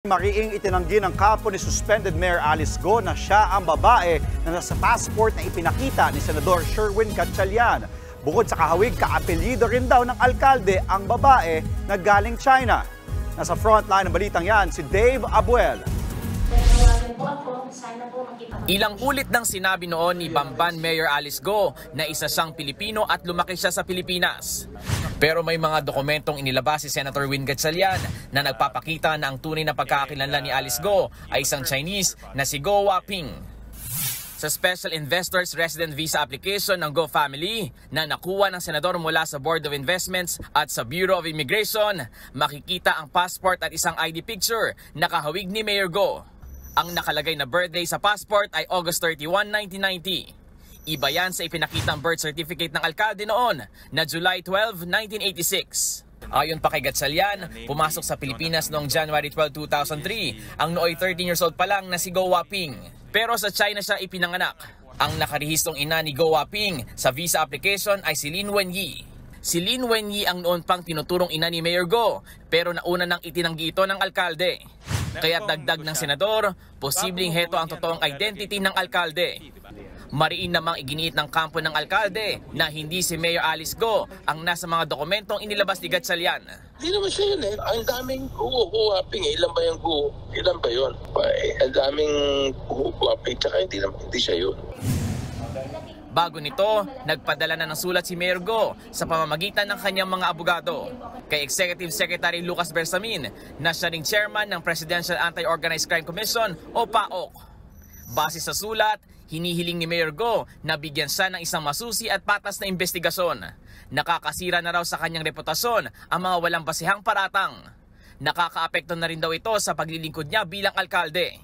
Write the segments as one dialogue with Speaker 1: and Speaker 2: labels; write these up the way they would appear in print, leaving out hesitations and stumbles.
Speaker 1: Mariing itinanggi ng kampo ni suspended Mayor Alice Go na siya ang babae na nasa passport na ipinakita ni Senador Sherwin Gatchalian. Bukod sa kahawig, kaapelyido rin daw ng alkalde ang babae na galing China. Nasa frontline ng balitang yan si Dave Abuel.
Speaker 2: Ilang ulit nang sinabi noon ni Bamban Mayor Alice Go na isa siyang Pilipino at lumaki siya sa Pilipinas. Pero may mga dokumentong inilabas si Senator Win Gatchalian na nagpapakita na ang tunay na pagkakakilanlan ni Alice Go ay isang Chinese na si Go Waping. Sa Special Investors Resident Visa Application ng Go Family na nakuha ng senador mula sa Board of Investments at sa Bureau of Immigration, makikita ang passport at isang ID picture na kahawig ni Mayor Go. Ang nakalagay na birthday sa passport ay August 31, 1990. Iba yan sa ipinakitang birth certificate ng alkalde noon na July 12, 1986. Ayon pa kay Gatchalian, pumasok sa Pilipinas noong January 12, 2003 ang nooy 13 years old pa lang na si Go Waping. Pero sa China siya ipinanganak. Ang nakarehistong ina ni Go Waping sa visa application ay si Lin Wenyi. Si Lin Wenyi ang noon pang tinuturong ina ni Mayor Go, pero nauna nang itinanggi ito ng alkalde. Kaya dagdag ng senador, posibleng heto ang totoong identity ng alkalde. Mariin namang iginiit ng kampo ng alkalde na hindi si Mayor Alice Go ang nasa mga dokumentong inilabas ni Gatchalian.
Speaker 3: Hindi naman siya yun eh. Ang daming Go-Waping eh. Ilan ba yung Go? Ilan ba yun? Ang daming Go-Waping tsaka hindi siya yun.
Speaker 2: Bago nito, nagpadala na ng sulat si Mayor Go sa pamamagitan ng kanyang mga abogado kay Executive Secretary Lucas Bersamin na siya ring chairman ng Presidential Anti-Organized Crime Commission o PAOC. Base sa sulat, hinihiling ni Mayor Go na bigyan siya ng isang masusi at patas na investigasyon. Nakakasira na raw sa kanyang reputasyon ang mga walang basihang paratang. Nakakaapekto na rin daw ito sa paglilingkod niya bilang alkalde.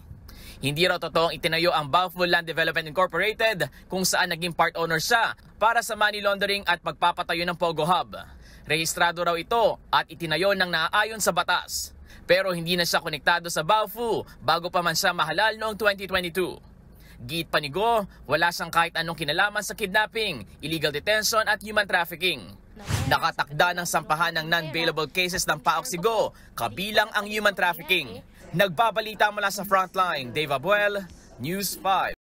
Speaker 2: Hindi raw totoong itinayo ang Bauful Land Development Incorporated kung saan naging part owner siya para sa money laundering at pagpapatayo ng Pogo Hub. Rehistrado raw ito at itinayo ng naaayon sa batas. Pero hindi na siya konektado sa Baofu bago pa man siya mahalal noong 2022. Giit pa ni Go, wala siyang kahit anong kinalaman sa kidnapping, illegal detention at human trafficking. Nakatakda ng sampahan ng non-bailable cases ng PAOC si Go, kabilang ang human trafficking. Nagbabalita mula sa Frontline, Dave Abuel, News 5.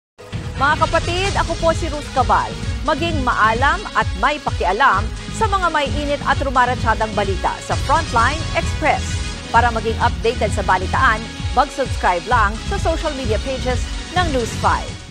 Speaker 4: Mga kapatid, ako po si Ruth Cabal. Maging maalam at may pakialam sa mga may init at rumaratsyadang balita sa Frontline Express. Para maging updated sa balitaan, mag-subscribe lang sa social media pages ng News 5.